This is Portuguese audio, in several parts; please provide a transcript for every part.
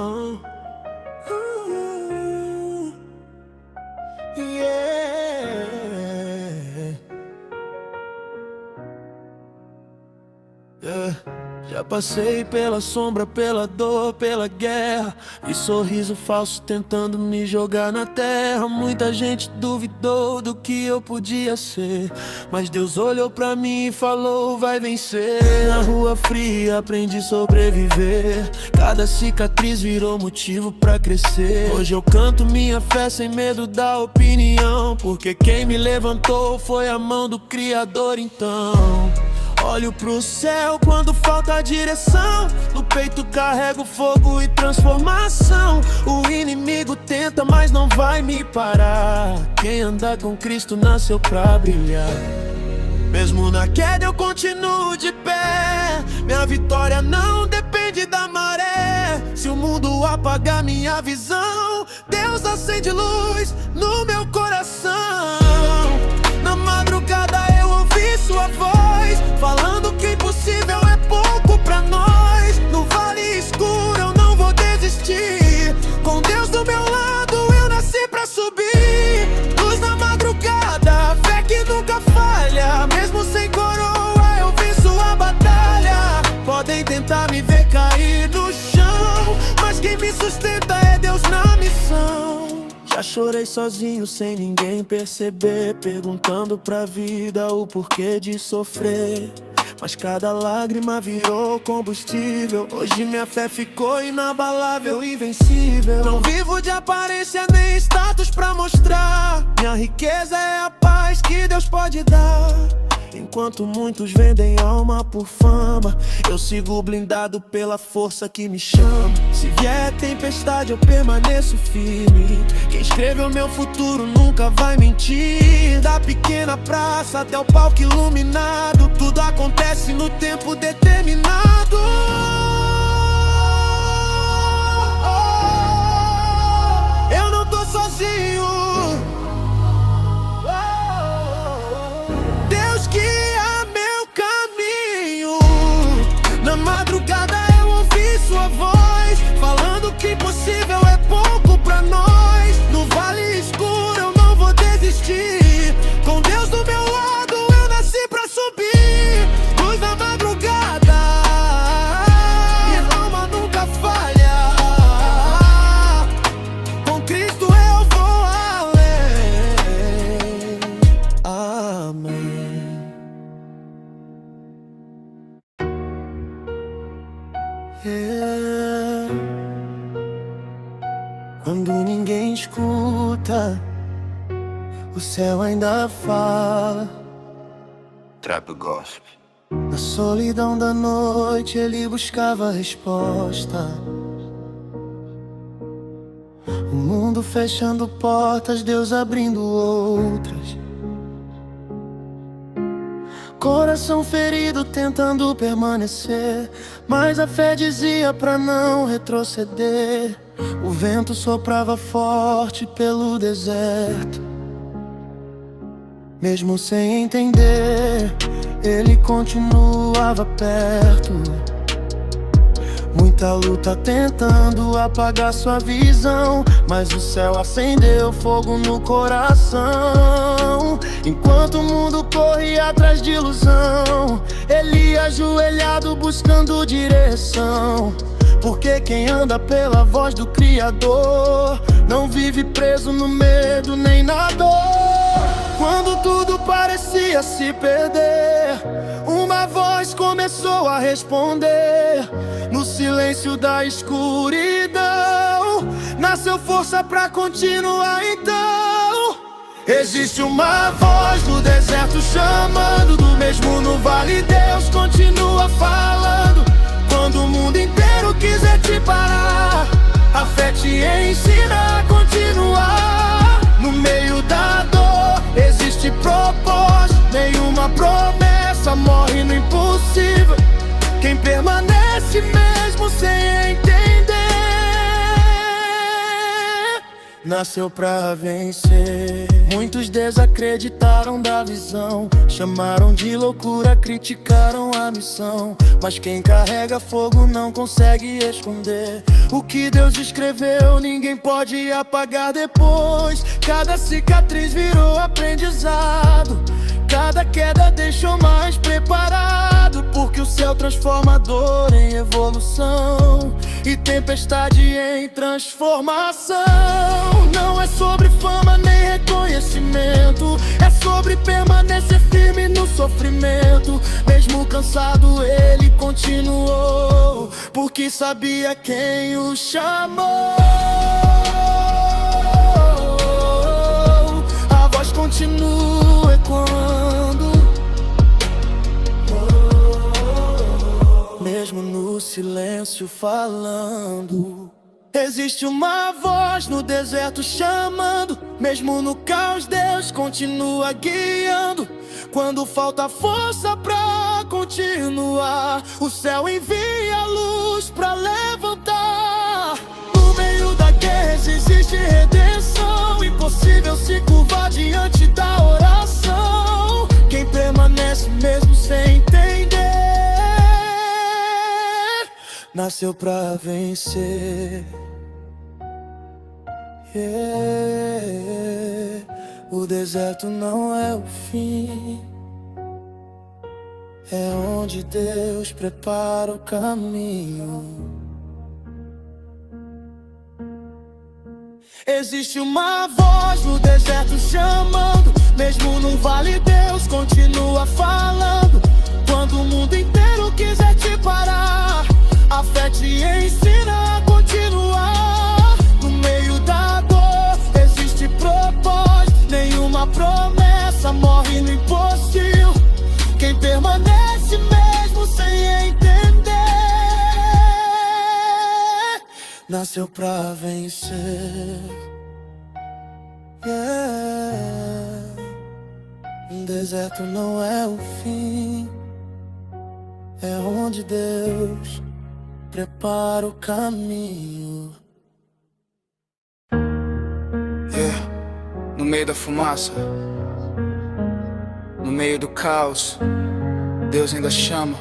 Uh, yeah. Yeah. Já passei pela sombra, pela dor, pela guerra e sorriso falso tentando me jogar na terra. Muita gente duvidou do que eu podia ser, mas Deus olhou pra mim e falou: vai vencer. Na rua fria aprendi a sobreviver, cada cicatriz virou motivo pra crescer. Hoje eu canto minha fé sem medo da opinião, porque quem me levantou foi a mão do Criador. Então olho pro céu quando falta direção, no peito carrego fogo e transformação. O inimigo tenta, mas não vai me parar. Quem anda com Cristo nasceu pra brilhar. Mesmo na queda eu continuo de pé, minha vitória não depende da maré. Se o mundo apagar minha visão, Deus acende luz no meu coração. Na madrugada eu ouvi sua voz, falando que impossível é pouco pra nós. No vale escuro eu não vou desistir, com Deus do meu lado eu nasci pra subir. Luz na madrugada, fé que nunca falha, mesmo sem coroa eu venço a batalha. Podem tentar me ver cair no chão, mas quem me sustenta é Deus na missão. Já chorei sozinho sem ninguém perceber, perguntando pra vida o porquê de sofrer, mas cada lágrima virou combustível. Hoje minha fé ficou inabalável, invencível. Não vivo de aparência nem status pra mostrar, minha riqueza é a paz que Deus pode dar. Enquanto muitos vendem alma por fama, eu sigo blindado pela força que me chama. Se vier tempestade eu permaneço firme, quem escreveu meu futuro nunca vai mentir. Da pequena praça até o palco iluminado, tudo acontece no tempo determinado. Eu não tô sozinho, guia meu caminho. Na madrugada eu ouvi sua voz, falando que impossível é pouco pra nós. No vale escuro eu não vou desistir, com Deus do meu lado eu nasci pra subir. Luz na madrugada, minha alma nunca falha, com Cristo eu vou além. Amém. Quando ninguém escuta, o céu ainda fala. Trap Gospel. Na solidão da noite ele buscava resposta. O mundo fechando portas, Deus abrindo outras. Coração ferido tentando permanecer, mas a fé dizia pra não retroceder. O vento soprava forte pelo deserto. Mesmo sem entender, ele continuava perto. Muita luta tentando apagar sua visão, mas o céu acendeu fogo no coração. Enquanto o mundo corre atrás de ilusão, ele ajoelhado buscando direção. Porque quem anda pela voz do Criador não vive preso no medo nem na dor. Quando tudo parecia se perder, uma voz começou a responder. No silêncio da escuridão nasceu força pra continuar então. Existe uma voz no deserto chamando, do mesmo no vale Deus continua falando. Quando o mundo inteiro quiser te parar, a fé te ensina a continuar. No meio da dor existe propósito, nenhuma promessa morre no impossível. Quem permanece mesmo sem entender, nasceu pra vencer. Muitos desacreditaram da visão, chamaram de loucura, criticaram a missão. Mas quem carrega fogo não consegue esconder. O que Deus escreveu ninguém pode apagar depois. Cada cicatriz virou aprendizado, cada queda deixou mais preparado. Porque o céu transforma dor em evolução e tempestade em transformação. Não é sobre fama nem reconhecimento, é sobre permanecer firme no sofrimento. Mesmo cansado ele continuou, porque sabia quem o chamou. A voz continua ecoando, mesmo no silêncio falando. Existe uma voz no deserto chamando, mesmo no caos Deus continua guiando. Quando falta força pra continuar, o céu envia a luz pra levantar. No meio da guerra existe redenção, impossível se curvar diante da oração. Quem permanece mesmo sem entender, nasceu pra vencer. O deserto não é o fim, é onde Deus prepara o caminho. Existe uma voz no deserto chamando, mesmo no vale Deus continua falando. Quando o mundo inteiro quiser te parar, a fé te ensina a continuar. No meio da dor existe propósito, nenhuma promessa morre no impossível. Quem permanece mesmo sem entender, nasceu pra vencer. Um deserto não é o fim, é onde Deus prepara o caminho. No meio da fumaça, no meio do caos, Deus ainda chama.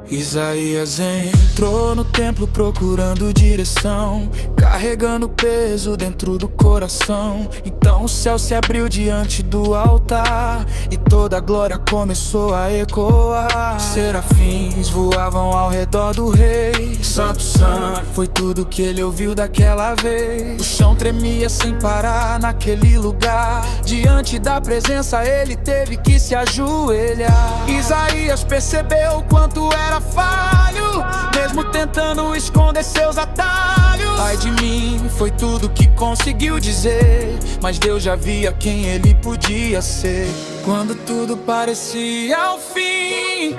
Isaías entrou no templo procurando direção, carregando peso dentro do coração. Então o céu se abriu diante do altar e toda a glória começou a ecoar. Serafins voavam ao redor do rei, santo, santo, foi tudo que ele ouviu daquela vez. O chão tremia sem parar naquele lugar, diante da presença ele teve que se ajoelhar. Isaías percebeu quanto era falho, mesmo tentando esconder seus atalhos. Ai de mim, foi tudo que conseguiu dizer, mas Deus já via quem ele podia ser. Quando tudo parecia ao fim,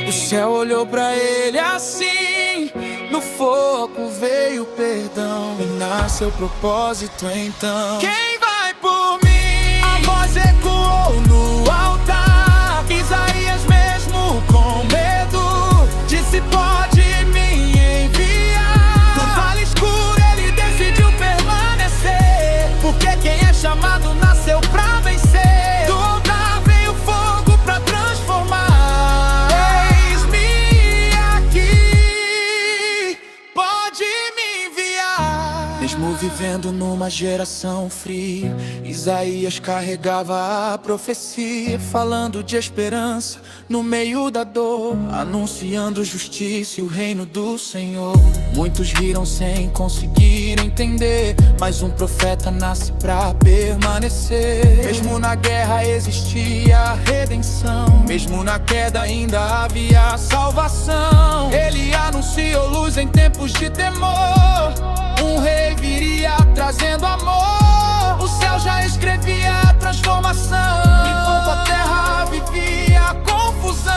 o céu olhou pra ele assim. No fogo veio o perdão e nasceu o propósito então. Quem vai por mim? A voz ecoou no altar. Isaías mesmo com medo disse: pode me enviar. No vale escuro ele decidiu permanecer, porque quem é chamado nasceu pra vencer. Do altar veio fogo pra transformar. Eis-me aqui, pode me enviar. Mesmo vivendo numa geração fria, Isaías carregava a profecia, falando de esperança no meio da dor, anunciando justiça e o reino do Senhor. Muitos riram sem conseguir entender, mas um profeta nasce pra permanecer. Mesmo na guerra existia a redenção, mesmo na queda ainda havia salvação. Ele anunciou luz em tempos de temor, um rei viria trazendo amor. O céu já escrevia a transformação, enquanto a terra vivia a confusão.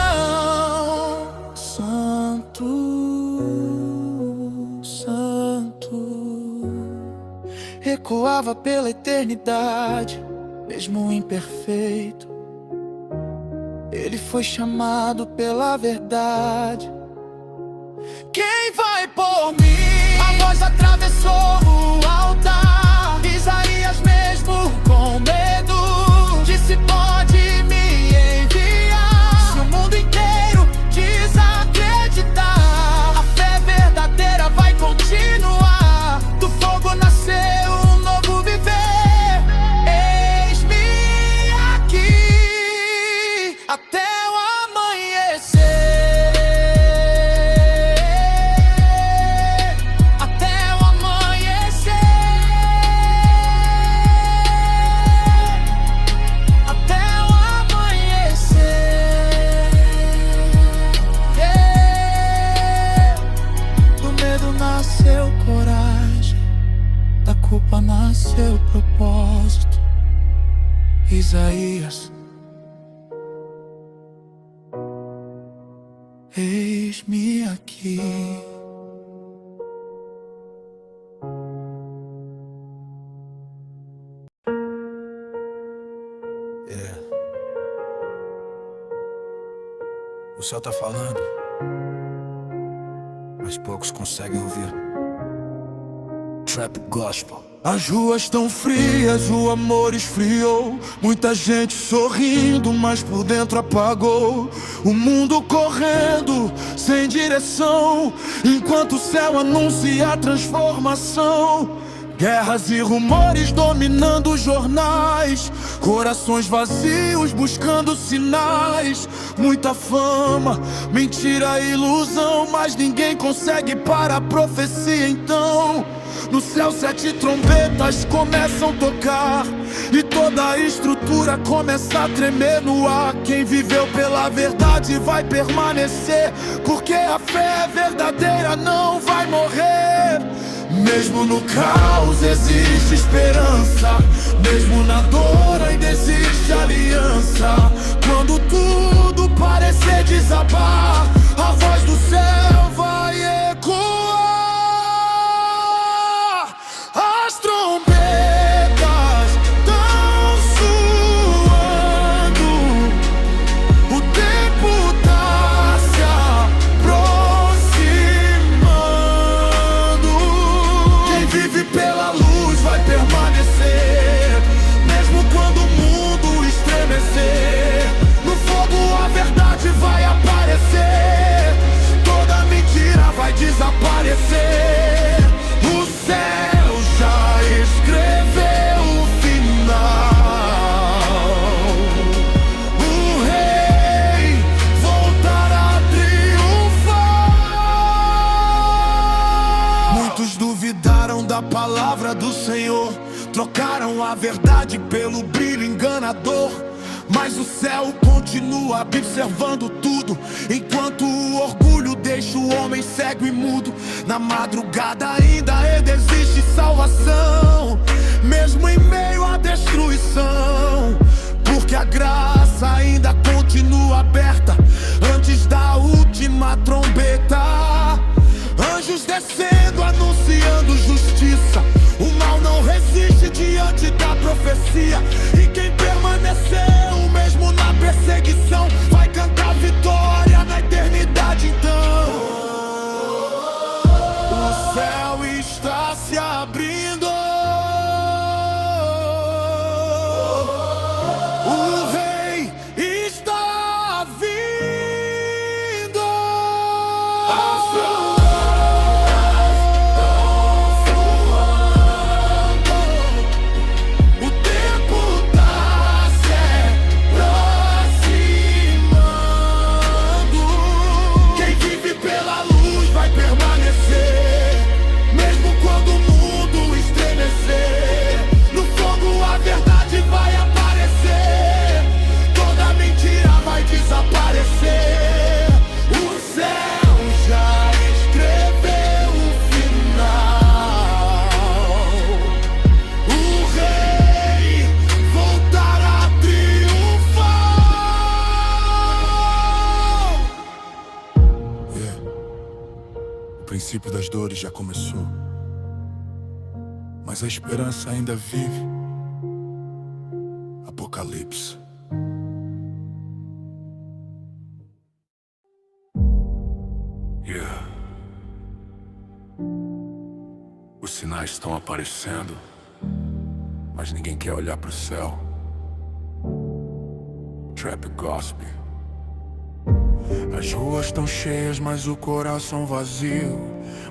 Santo, Santo, ecoava pela eternidade. Mesmo imperfeito, ele foi chamado pela verdade. Quem vai por mim? voz atravessou o altar. Isaías mesmo com medo disse: pode me enviar. Se o mundo inteiro desacreditar, a fé verdadeira vai continuar. Do fogo nasceu um novo viver. Eis-me aqui até o amanhecer. Até o amanhecer. Até o amanhecer. Do medo nasceu coragem, da culpa nasceu propósito. Isaías, eis-me aqui. O céu tá falando, mas poucos conseguem ouvir. Trap Gospel. As ruas tão frias, o amor esfriou. Muita gente sorrindo, mas por dentro apagou. O mundo correndo, sem direção, enquanto o céu anuncia a transformação. Guerras e rumores dominando os jornais, corações vazios buscando sinais. Muita fama, mentira e ilusão, mas ninguém consegue parar a profecia. Então no céu 7 trombetas começam a tocar e toda a estrutura começa a tremer no ar. Quem viveu pela verdade vai permanecer, porque a fé verdadeira não vai morrer. Mesmo no caos existe esperança, mesmo na dor ainda existe aliança. Quando tudo parecer desabar, a voz do céu vai ecoar. As trombetas tão soando, o tempo tá se aproximando. Quem vive pela luz vai permanecer, mesmo quando o mundo estremecer. No fogo a verdade vai aparecer, toda mentira vai desaparecer. O céu já escreveu o final. O rei voltará triunfar. Muitos duvidaram da palavra do Senhor, trocaram a verdade pelo brilho enganador. Mas o céu continua observando tudo, enquanto o orgulho deixa o homem cego e mudo. Na madrugada ainda existe salvação, mesmo em meio à destruição, porque a graça ainda continua aberta antes da última trombeta. Anjos descendo, anunciando justiça. O mal não resiste diante da profecia, e quem permaneceu mesmo na perseguição vai cantar vitória na eternidade. Então o céu está se abrindo, o rei está vindo. O tempo tá se aproximando. Quem vive pela luz vai permanecer, mesmo quando o mundo estremecer. No fogo a verdade vai aparecer, toda mentira vai desaparecer. O céu já escreveu o final. O rei voltará a triunfar. O princípio das dores já começou, mas a esperança ainda vive. Apocalipse. sinais estão aparecendo, mas ninguém quer olhar pro céu. Trap Gospel. As ruas estão cheias, mas o coração vazio.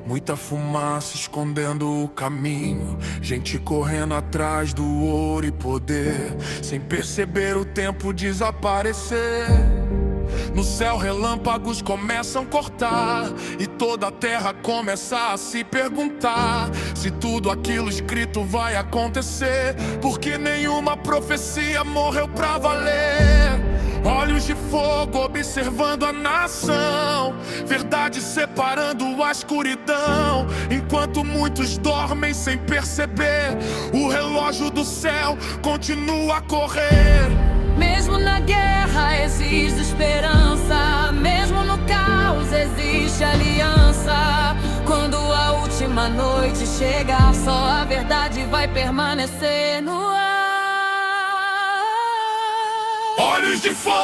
Muita fumaça escondendo o caminho. Gente correndo atrás do ouro e poder, sem perceber o tempo desaparecer. No céu relâmpagos começam a cortar, e toda a terra começa a se perguntar se tudo aquilo escrito vai acontecer, porque nenhuma profecia morreu pra valer. Olhos de fogo observando a nação, verdade separando a escuridão. Enquanto muitos dormem sem perceber, o relógio do céu continua a correr. Mesmo na guerra existe esperança, mesmo no caos existe aliança. Quando a última noite chegar, só a verdade vai permanecer no ar. Olhos de fogo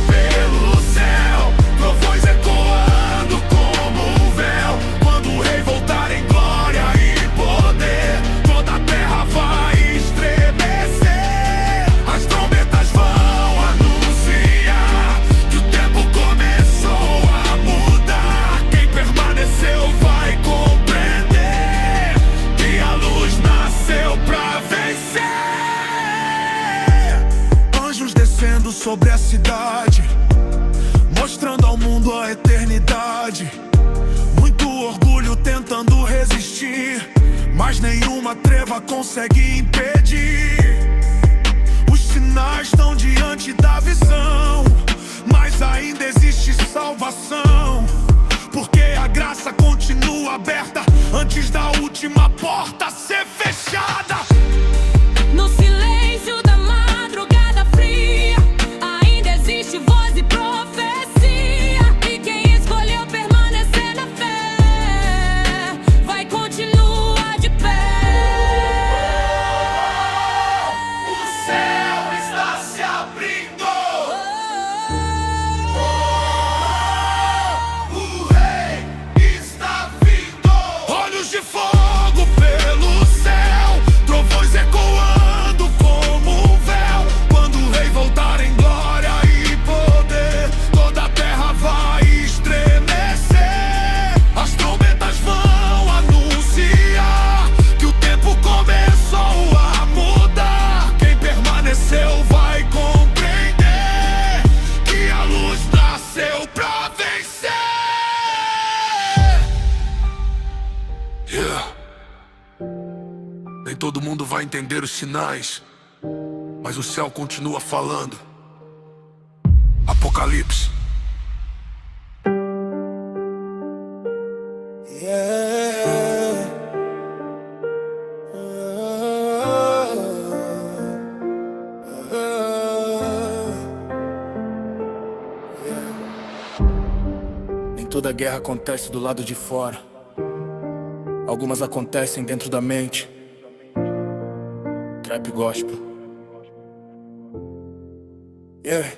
pelo céu, trovões ecoando como um véu. Quando o rei voltar em glória e poder, toda a terra vai estremecer. As trombetas vão anunciar que o tempo começou a mudar. Quem permaneceu vai compreender que a luz nasceu pra vencer. Anjos descendo sobre a cidade, mostrando ao mundo a eternidade. Muito orgulho tentando resistir, mas nenhuma treva consegue impedir. Os sinais estão diante da visão, mas ainda existe salvação, porque a graça continua aberta antes da última porta ser fechada. No silêncio da madrugada fria, ainda existe voz e profecia. E quem escolheu permanecer na fé vai continuar de pé. O céu está se abrindo. O rei está vindo. Olhos de fogo pelo céu, trovões ecoando como um véu. Quando o rei voltar em glória e poder, toda a terra vai estremecer. As trombetas vão anunciar que o tempo começou a mudar. Quem permaneceu vai compreender que a luz nasceu pra vencer. Yeah. Nem todo mundo vai entender os sinais, mas o céu continua falando. Apocalipse. Yeah. Nem toda guerra acontece do lado de fora. Algumas acontecem dentro da mente. Trap Gospel. Yeah.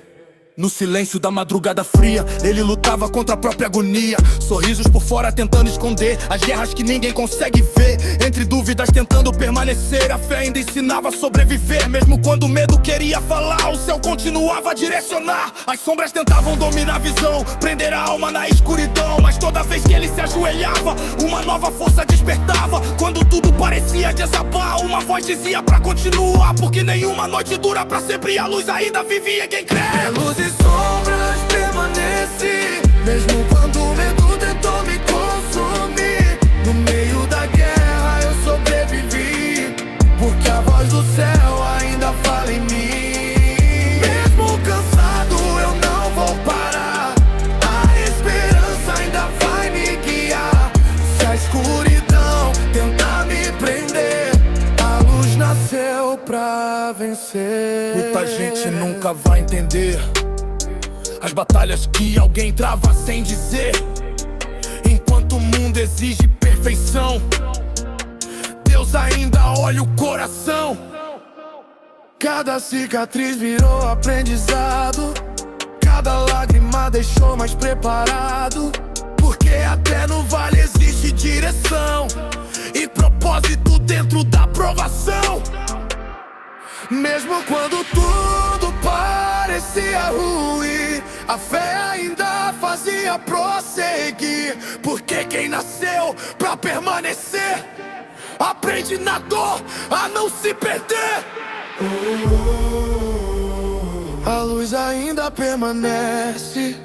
No silêncio da madrugada fria, ele lutava contra a própria agonia. Sorrisos por fora tentando esconder as guerras que ninguém consegue ver. Entre dúvidas tentando permanecer, a fé ainda ensinava a sobreviver. Mesmo quando o medo queria falar, o céu continuava a direcionar. As sombras tentavam dominar a visão, prender a alma na escuridão. Mas toda vez que ele se ajoelhava, uma nova força despertava. Quando tudo parecia desabar, uma voz dizia pra continuar, porque nenhuma noite dura pra sempre, a luz ainda vivia quem crê. Luz e sombras permaneci, mesmo quando o medo tentou me consumir. No meio da guerra eu sobrevivi, porque a voz do céu ainda fala em mim. Mesmo cansado eu não vou parar, a esperança ainda vai me guiar. Se a escuridão tentar me prender, a luz nasceu pra vencer. Muita gente nunca vai entender as batalhas que alguém trava sem dizer. Enquanto o mundo exige perfeição, Deus ainda olha o coração. Cada cicatriz virou aprendizado, cada lágrima deixou mais preparado, porque até no vale existe direção e propósito. propósito dentro da provação. Mesmo quando tudo parecia ruim, a fé ainda fazia prosseguir. Porque quem nasceu pra permanecer aprende na dor a não se perder. A luz ainda permanece,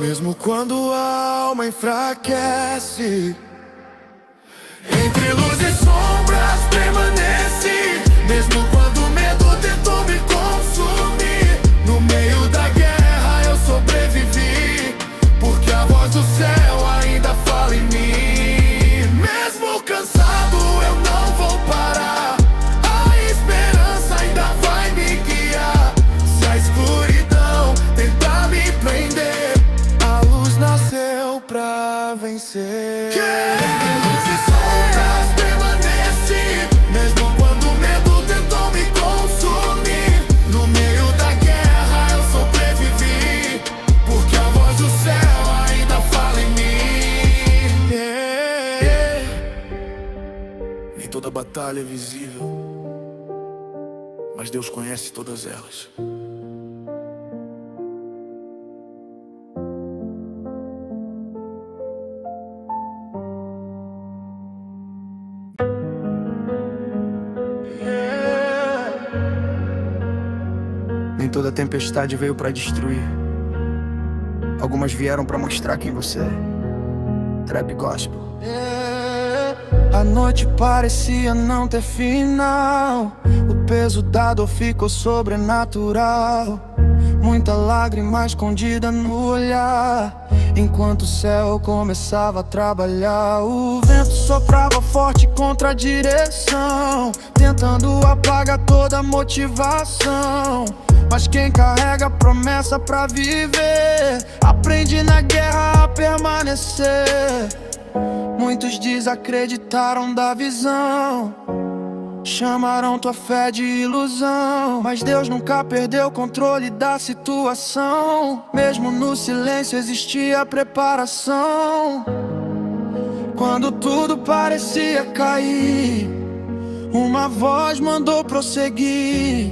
mesmo quando a alma enfraquece. Entre luz e sombras permanece, mesmo quando o medo tentou me consumir. No meio da guerra eu sobrevivi, porque a voz do céu ainda fala em mim. Mesmo cansado eu não vou parar, a esperança ainda vai me guiar. Se a escuridão tentar me prender, A luz nasceu pra vencer. Toda batalha é visível, mas Deus conhece todas elas. Nem toda tempestade veio pra destruir, algumas vieram pra mostrar quem você é. Trap Gospel. A noite parecia não ter final, o peso da dor ficou sobrenatural. Muita lágrima escondida no olhar, enquanto o céu começava a trabalhar. O vento soprava forte contra a direção, tentando apagar toda a motivação. Mas quem carrega a promessa pra viver, aprende na guerra a permanecer. Muitos desacreditaram da visão, chamaram tua fé de ilusão, mas Deus nunca perdeu o controle da situação. Mesmo no silêncio existia preparação. Quando tudo parecia cair, uma voz mandou prosseguir.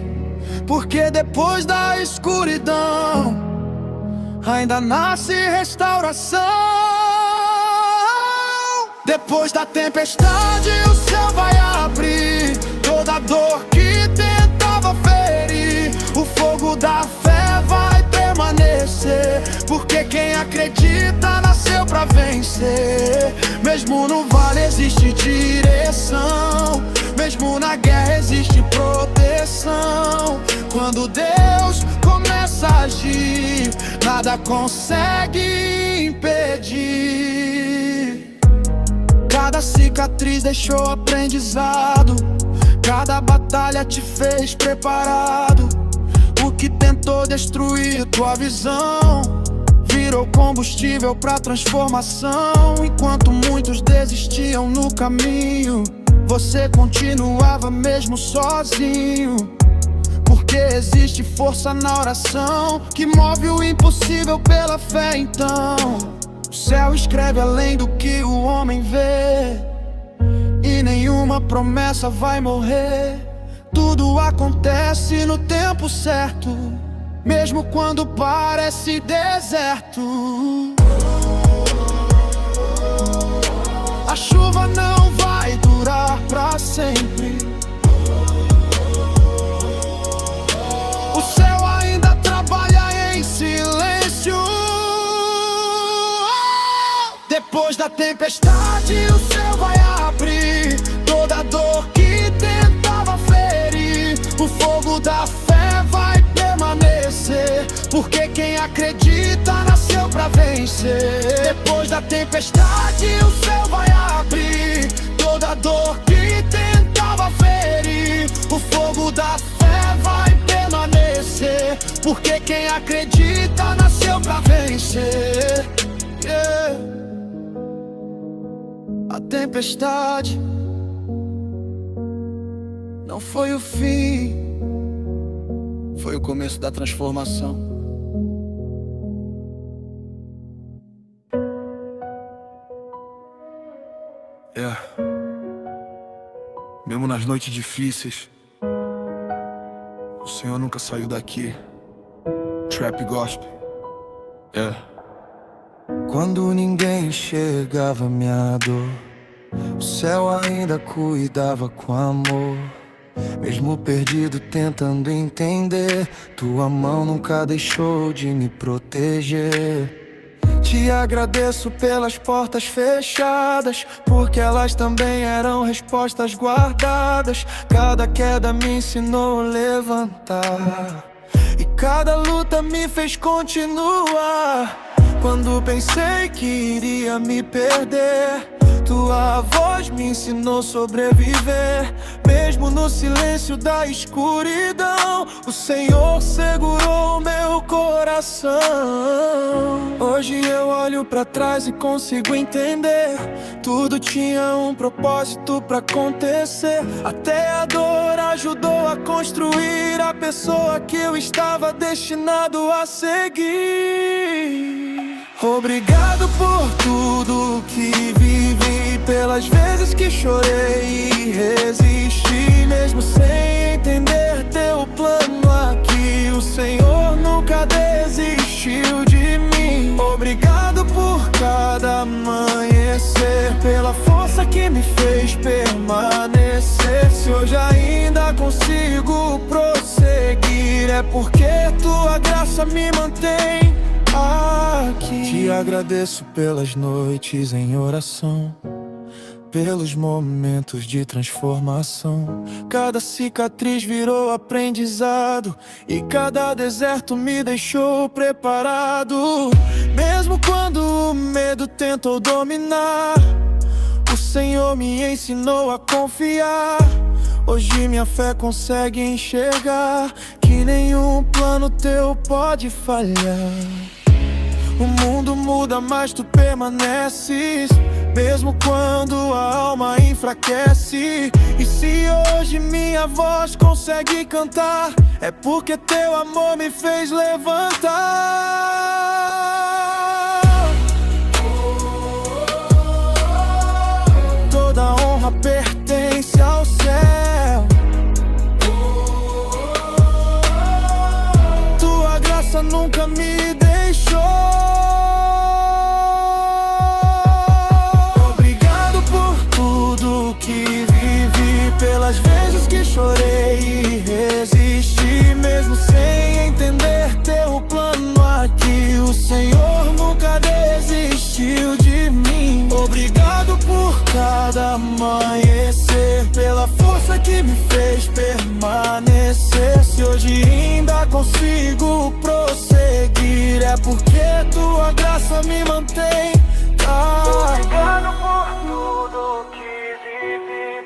Porque depois da escuridão ainda nasce restauração. Depois da tempestade o céu vai abrir, toda dor que tentava ferir, o fogo da fé vai permanecer. Porque quem acredita nasceu pra vencer. Mesmo no vale existe direção, mesmo na guerra existe proteção. Quando Deus começa a agir, nada consegue impedir. Cada cicatriz deixou aprendizado, cada batalha te fez preparado. O que tentou destruir tua visão virou combustível pra transformação. Enquanto muitos desistiam no caminho, você continuava mesmo sozinho. Porque existe força na oração que move o impossível pela fé. Então o céu escreve além do que o homem vê, e nenhuma promessa vai morrer. Tudo acontece no tempo certo, mesmo quando parece deserto. A chuva não vai durar pra sempre, o céu ainda trabalha em silêncio. Depois da tempestade o céu vai abrir, toda dor que tentava ferir, o fogo da fé vai permanecer. Porque quem acredita nasceu pra vencer. Depois da tempestade o céu vai abrir, toda dor que tentava ferir, o fogo da fé vai permanecer. Porque quem acredita nasceu pra vencer. A tempestade não foi o fim, foi o começo da transformação. Mesmo nas noites difíceis, o Senhor nunca saiu daqui. Trap Gospel. Quando ninguém enxergava minha dor, o céu ainda cuidava com amor. Mesmo perdido tentando entender, tua mão nunca deixou de me proteger. Te agradeço pelas portas fechadas, porque elas também eram respostas guardadas. Cada queda me ensinou a levantar, e cada luta me fez continuar. Quando pensei que iria me perder, tua voz me ensinou a sobreviver. Mesmo no silêncio da escuridão, o Senhor segurou meu coração. Hoje eu olho pra trás e consigo entender, tudo tinha um propósito pra acontecer. Até a dor ajudou a construir a pessoa que eu estava destinado a seguir. Obrigado por tudo que vivi, pelas vezes que chorei e resisti. Mesmo sem entender teu plano aqui, o Senhor nunca desistiu de mim. Obrigado por cada amanhecer, pela força que me fez permanecer. Se hoje ainda consigo prosseguir, é porque tua graça me mantém aqui. Te agradeço pelas noites em oração, pelos momentos de transformação. Cada cicatriz virou aprendizado, e cada deserto me deixou preparado. Mesmo quando o medo tentou dominar, o Senhor me ensinou a confiar. Hoje minha fé consegue enxergar que nenhum plano teu pode falhar. O mundo muda, mas tu permaneces, mesmo quando a alma enfraquece. E se hoje minha voz consegue cantar, é porque teu amor me fez levantar. Toda honra pertence ao céu, tua graça nunca me deixou. Pelas vezes que chorei e resisti, mesmo sem entender teu plano aqui, o Senhor nunca desistiu de mim. Obrigado por cada amanhecer, pela força que me fez permanecer. Se hoje ainda consigo prosseguir, é porque tua graça me mantém aqui. Obrigado por tudo que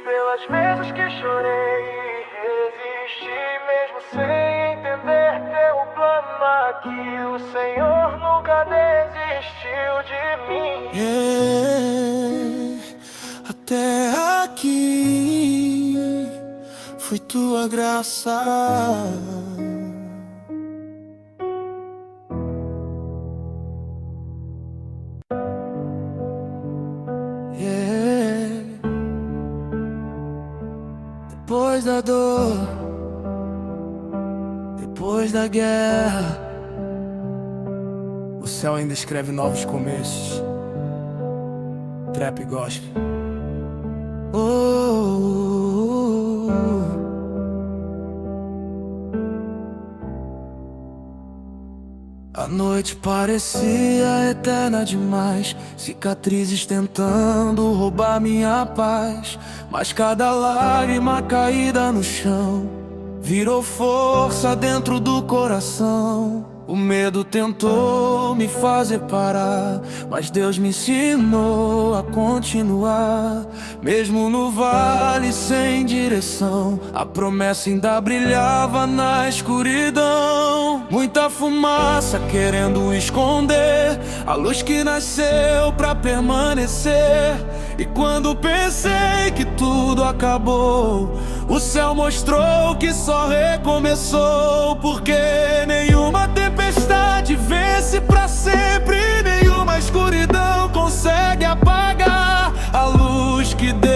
pelas vezes que chorei e resisti, mesmo sem entender teu plano aqui, o Senhor nunca desistiu de mim. Até aqui foi tua graça. Depois da dor, depois da guerra, O céu ainda escreve novos começos. Trap Gospel. A noite parecia eterna demais, cicatrizes tentando roubar minha paz. Mas cada lágrima caída no chão virou força dentro do coração. O medo tentou me fazer parar, mas Deus me ensinou a continuar. Mesmo no vale sem direção, a promessa ainda brilhava na escuridão. Muita fumaça querendo esconder a luz que nasceu pra permanecer. E quando pensei que tudo acabou, o céu mostrou que só recomeçou. Porque nenhuma tempestade vence pra sempre, nenhuma escuridão consegue apagar a luz que Deus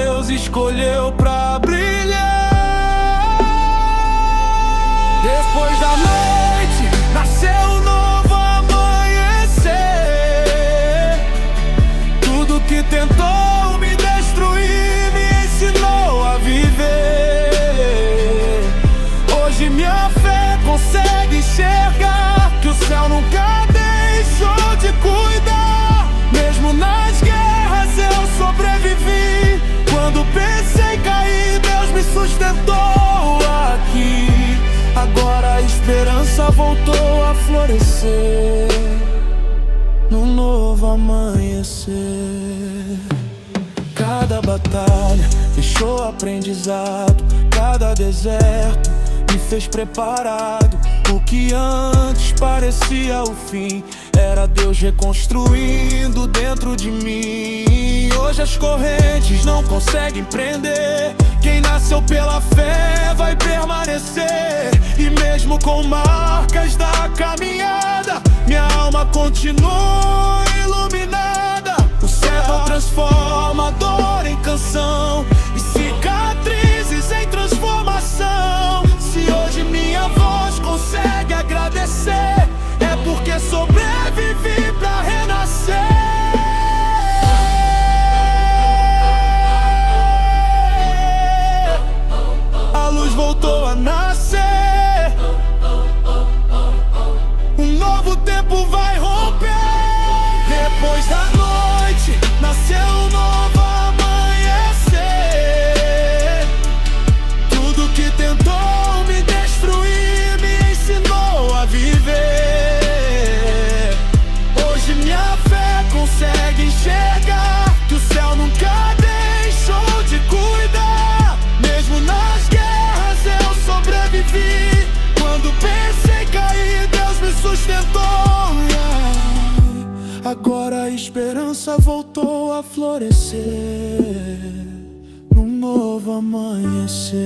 florescer num novo amanhecer. Cada batalha deixou aprendizado, cada deserto me fez preparado. O que antes parecia o fim era Deus reconstruindo dentro de mim. Hoje as correntes não conseguem prender quem nasceu pela fé vai permanecer. E mesmo com marcas da caminhada, minha alma continua iluminada. O céu transforma a dor em canção e cicatrizes em transformação. Se hoje minha voz consegue agradecer, é porque sobrevivi pra renascer. A luz voltou a nascer. Um novo tempo vai romper. Depois da noite nasceu um novo amanhecer. Tudo que tentou me destruir me ensinou a viver. Hoje minha fé consegue enxergar que o céu nunca deixou de cuidar. Mesmo nas guerras eu sobrevivi. Quando pensei cair, Deus me sustentou. Agora a esperança voltou a florescer num novo amanhecer.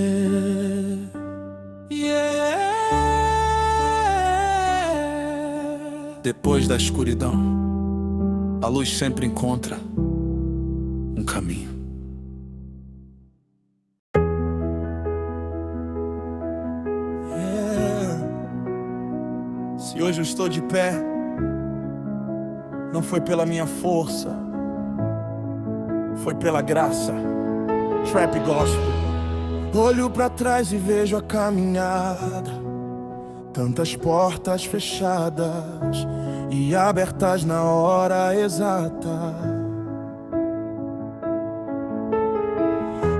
Depois da escuridão, a luz sempre encontra um caminho. Se hoje eu estou de pé, não foi pela minha força, foi pela graça. Trap Gospel. Olho pra trás e vejo a caminhada, tantas portas fechadas e abertas na hora exata.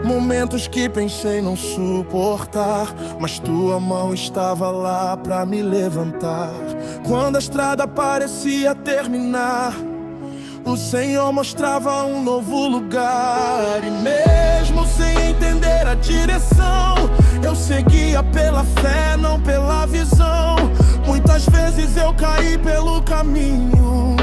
Momentos que pensei não suportar, mas tua mão estava lá pra me levantar. Quando a estrada parecia terminar, o Senhor mostrava um novo lugar. E mesmo sem entender a direção, eu seguia pela fé, não pela visão. Muitas vezes eu caí pelo caminho,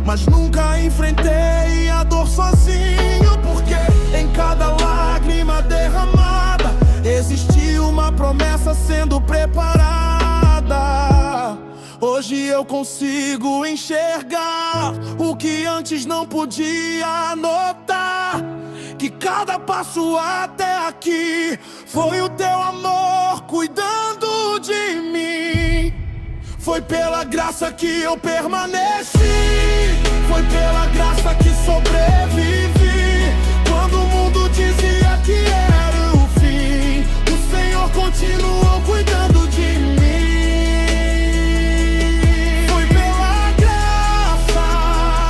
mas nunca enfrentei a dor sozinho. Porque em cada lágrima derramada existia uma promessa sendo preparada. Hoje eu consigo enxergar o que antes não podia notar, que cada passo até aqui foi o teu amor cuidando de mim. Foi pela graça que eu permaneci, foi pela graça que sobrevivi. Quando o mundo dizia que era o fim, o Senhor continuou cuidando de mim. Foi pela graça,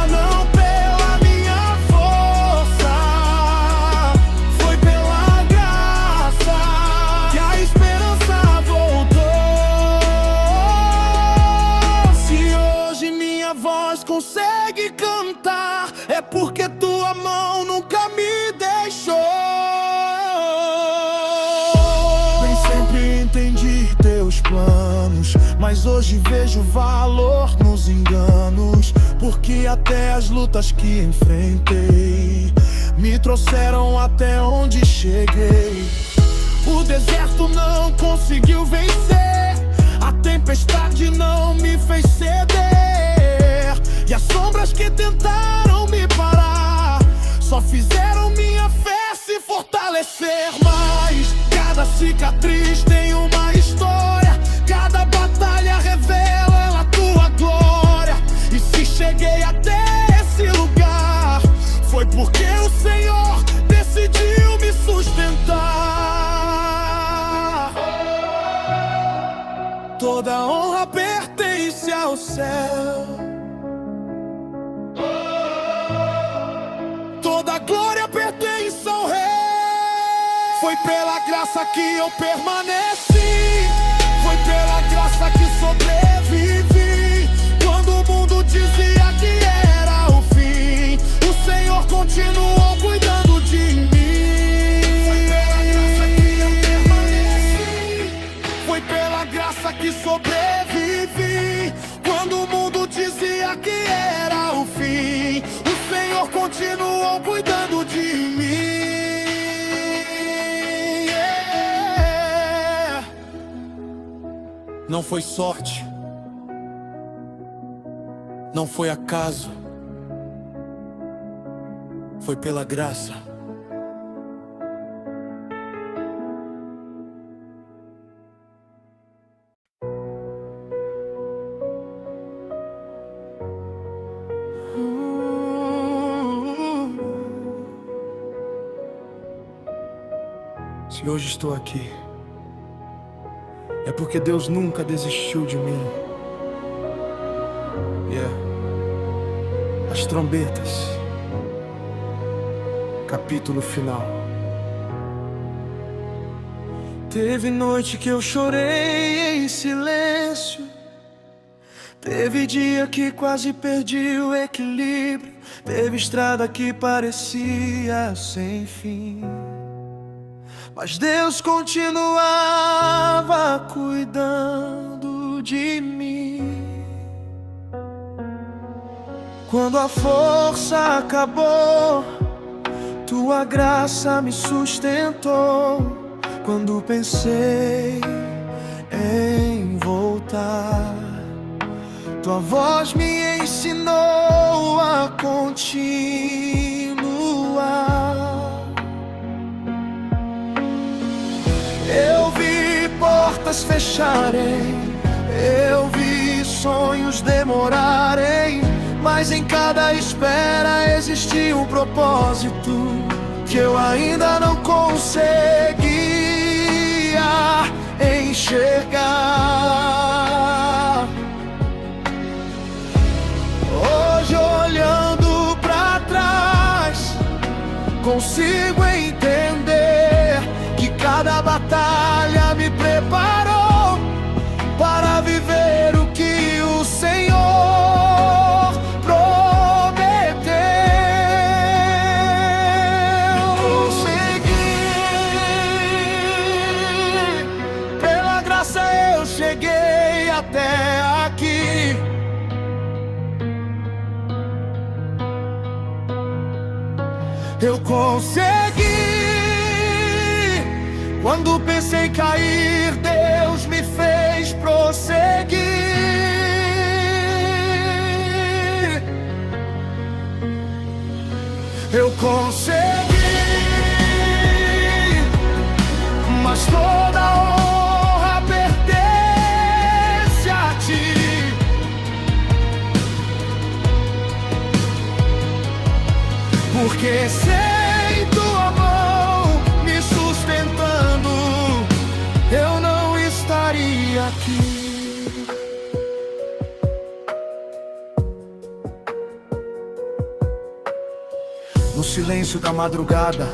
não pela minha força. Foi pela graça que a esperança voltou. Se hoje minha voz consegue cantar, é porque tua mão nunca me deixou. Nem sempre entendi teus planos, mas hoje vejo valor nos enganos. Porque até as lutas que enfrentei me trouxeram até onde cheguei. O deserto não conseguiu vencer, a tempestade não me fez ceder. E as sombras que tentaram me parar só fizeram minha fé se fortalecer. Mas cada cicatriz tem uma história, cada batalha revela a tua glória. E se cheguei até esse lugar, foi porque o Senhor decidiu me sustentar. Toda honra pertence ao céu, toda glória pertence ao Rei. Foi pela graça que eu permaneci, foi pela graça que sobrevivi. sabia que era o fim, o Senhor continuou cuidando de mim. Não foi sorte, não foi acaso, foi pela graça. Se hoje estou aqui, é porque Deus nunca desistiu de mim. As trombetas. Capítulo final. Teve noite que eu chorei em silêncio. Teve dia que quase perdi o equilíbrio. Teve estrada que parecia sem fim. Mas Deus continuava cuidando de mim. Quando a força acabou, tua graça me sustentou. Quando pensei em voltar, tua voz me ensinou a continuar. Eu vi portas fecharem, eu vi sonhos demorarem, mas em cada espera existia um propósito que eu ainda não conseguia enxergar. Hoje, olhando pra trás, consigo entender que cada batalha me preparou para viver o que o Senhor prometeu. Consegui, pela graça eu cheguei até aqui. Eu consegui. Quando pensei cair, Deus me fez prosseguir. Eu consegui, mas toda a honra pertence a ti. Porque sem tua mão me sustentando, eu não estaria aqui. No silêncio da madrugada,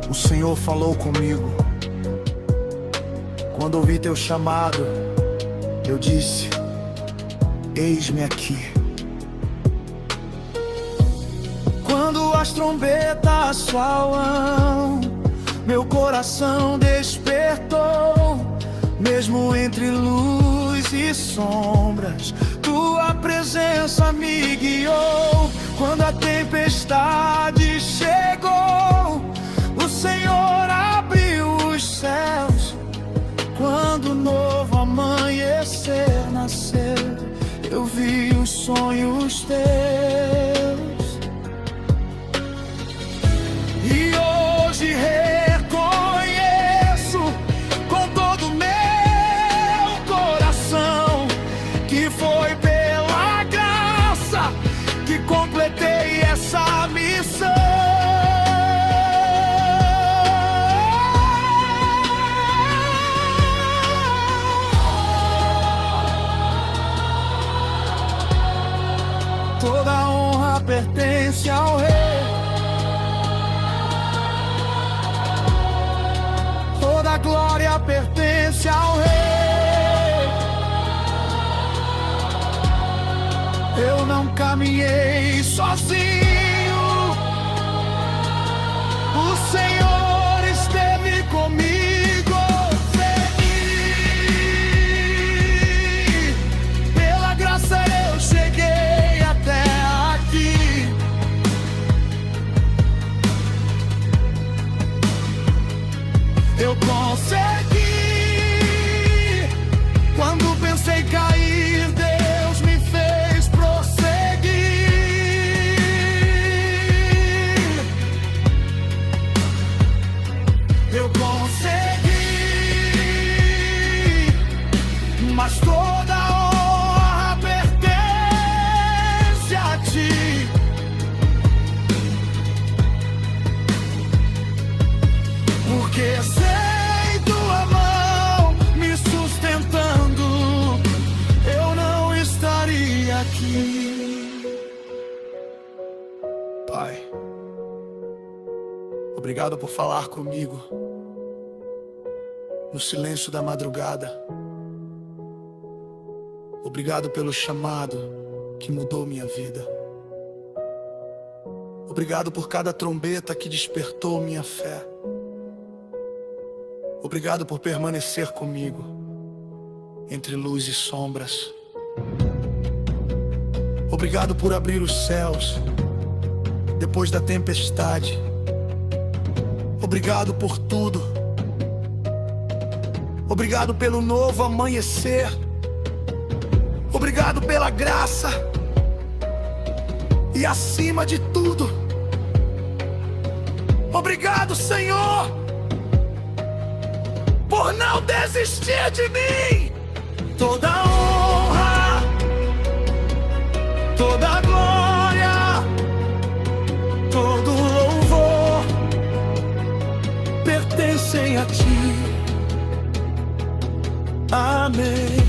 o Senhor falou comigo. Quando ouvi teu chamado, eu disse: eis-me aqui. Quando as trombetas falam, meu coração despertou. Mesmo entre luz e sombras, tua presença me guiou. Quando a tempestade chegou, o Senhor abriu os céus. Quando o novo amanhecer nasceu, eu vi os sonhos teus. E hoje reconheço com todo o meu coração que foi pela graça que completei essa missão. Toda a honra pertence ao Rei. Toda a glória pertence ao Rei. Eu não caminhei sozinho, o Senhor esteve comigo. Segui, pela graça eu cheguei aqui. Pai, obrigado por falar comigo no silêncio da madrugada. Obrigado pelo chamado que mudou minha vida. Obrigado por cada trombeta que despertou minha fé. Obrigado por permanecer comigo entre luz e sombras. Obrigado por abrir os céus depois da tempestade. Obrigado por tudo. Obrigado pelo novo amanhecer. Obrigado pela graça. E acima de tudo, obrigado, Senhor, por não desistir de mim. Toda honra, toda glória, todo louvor pertencem a Ti. Amém.